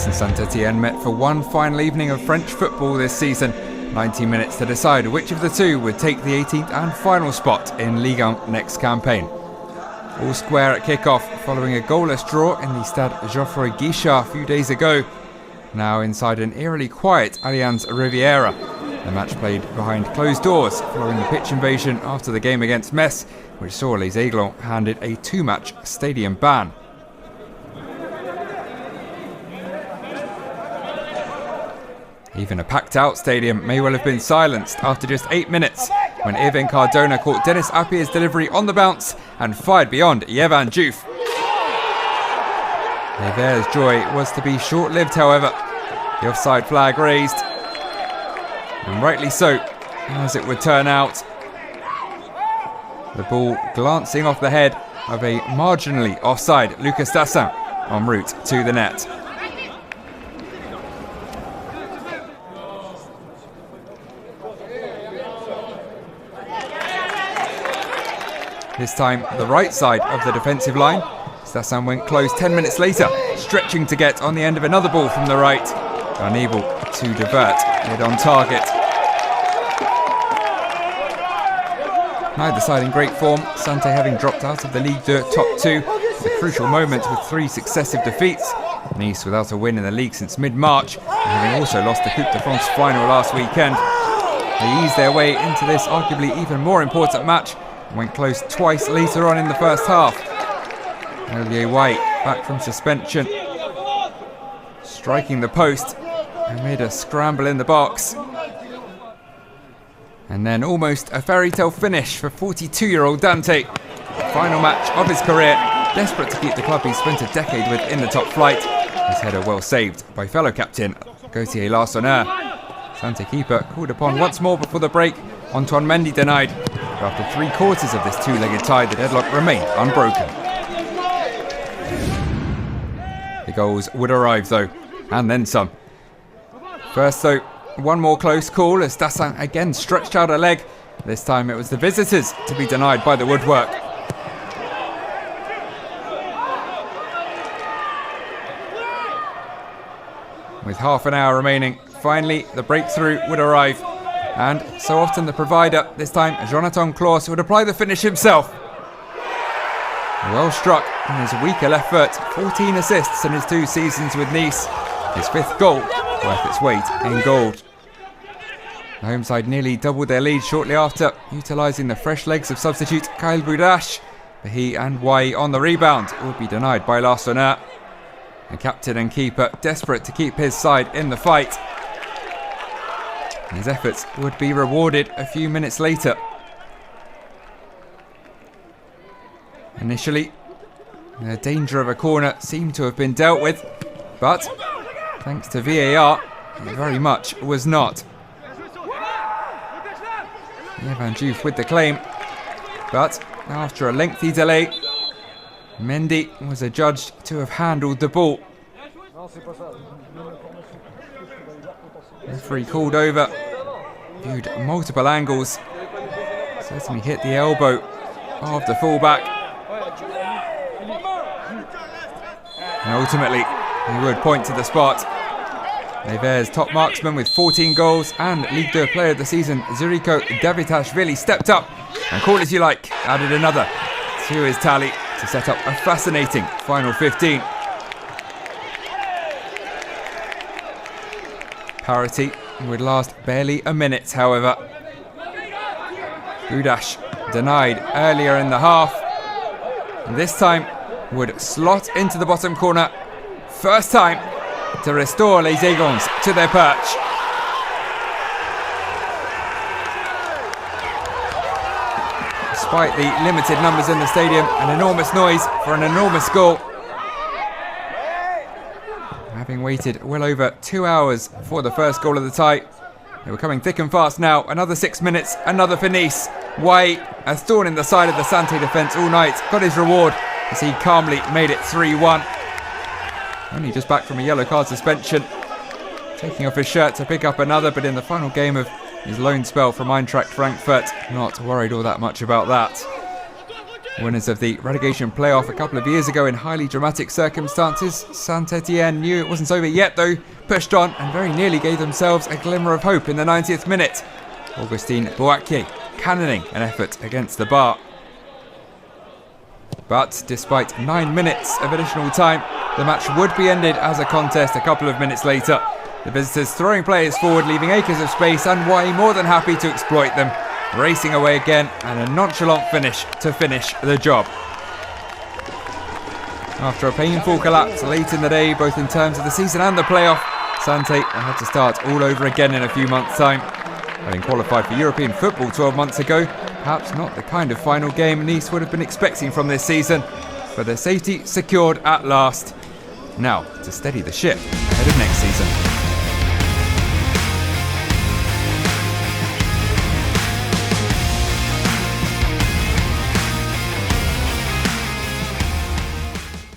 Nice and Saint Etienne met for one final evening of French football this season. 90 minutes to decide which of the two would take the 18th and final spot in Ligue 1 next campaign. All square at kick-off following a goalless draw in the Stade Geoffroy Guichard a few days ago. Now inside an eerily quiet Allianz Riviera. The match played behind closed doors following the pitch invasion after the game against Metz, which saw Les Aiglons handed a two-match stadium ban. Even a packed-out stadium may well have been silenced after just 8 minutes when Irving Cardona caught Dennis Appier's delivery on the bounce and fired beyond Etienne Diouf. Lever's joy was to be short-lived, however. The offside flag raised, and rightly so, as it would turn out. The ball glancing off the head of a marginally offside Lucas Dassin en route to the net. This time, the right side of the defensive line. Dassin went close 10 minutes later, stretching to get on the end of another ball from the right. Unable to divert it on target. Neither side in great form, Sante having dropped out of the Ligue 2 top two at a crucial moment with 3 successive defeats. Nice without a win in the league since mid-March, and having also lost the Coupe de France final last weekend. They eased their way into this arguably even more important match, went close twice later on in the first half. Olivier White, back from suspension, striking the post amid a scramble in the box. And then almost a fairy tale finish for 42-year-old Dante. Final match of his career, desperate to keep the club he spent a decade with in the top flight. His header well saved by fellow captain Gauthier Larsonneur. Sante keeper called upon once more before the break. Antoine Mendy denied. After 3/4 of this two-legged tie, the deadlock remained unbroken. The goals would arrive though, and then some. First though, one more close call as Dassin again stretched out a leg. This time it was the visitors to be denied by the woodwork. With half an hour remaining, finally the breakthrough would arrive. And so often the provider, this time Jonathan Claus, would apply the finish himself. Well struck on his weaker left foot, 14 assists in his 2 seasons with Nice. His 5th goal, worth its weight in gold. The home side nearly doubled their lead shortly after, utilising the fresh legs of substitute Kyle Boudache. But he and Wai on the rebound would be denied by Larsonneur. The captain and keeper desperate to keep his side in the fight. His efforts would be rewarded a few minutes later. Initially, the danger of a corner seemed to have been dealt with, but thanks to VAR, it very much was not. Etienne Diouf with the claim, but after a lengthy delay, Mendy was adjudged to have handled the ball. Referee called over, viewed multiple angles, certainly hit the elbow of the fullback. And ultimately, he would point to the spot. Lever's top marksman with 14 goals and Ligue 2 player of the season, Zuriko Davitashvili, stepped up and, call it you like, added another to his tally to set up a fascinating final 15. Parity would last barely a minute, however. Boudache denied earlier in the half, and this time would slot into the bottom corner. First time to restore Les Aiglons to their perch. Despite the limited numbers in the stadium, an enormous noise for an enormous goal. Having waited well over 2 hours for the first goal of the tie, they were coming thick and fast now. Another 6 minutes, another for Nice. Wai, a thorn in the side of the Sante defence all night, got his reward as he calmly made it 3-1. Only just back from a yellow card suspension, taking off his shirt to pick up another, but in the final game of his loan spell from Eintracht Frankfurt, not worried all that much about that. Winners of the relegation playoff a couple of years ago in highly dramatic circumstances, Etienne knew it wasn't over yet though, pushed on and very nearly gave themselves a glimmer of hope in the 90th minute. Augustin Boakier cannoning an effort against the bar. But despite 9 minutes of additional time, the match would be ended as a contest a couple of minutes later. The visitors throwing players forward, leaving acres of space, and Wai more than happy to exploit them, racing away again and a nonchalant finish to finish the job. After a painful collapse late in the day, both in terms of the season and the playoff, Sante had to start all over again in a few months' time. Having qualified for European football 12 months ago, perhaps not the kind of final game Nice would have been expecting from this season, but their safety secured at last. Now, to steady the ship ahead of next season.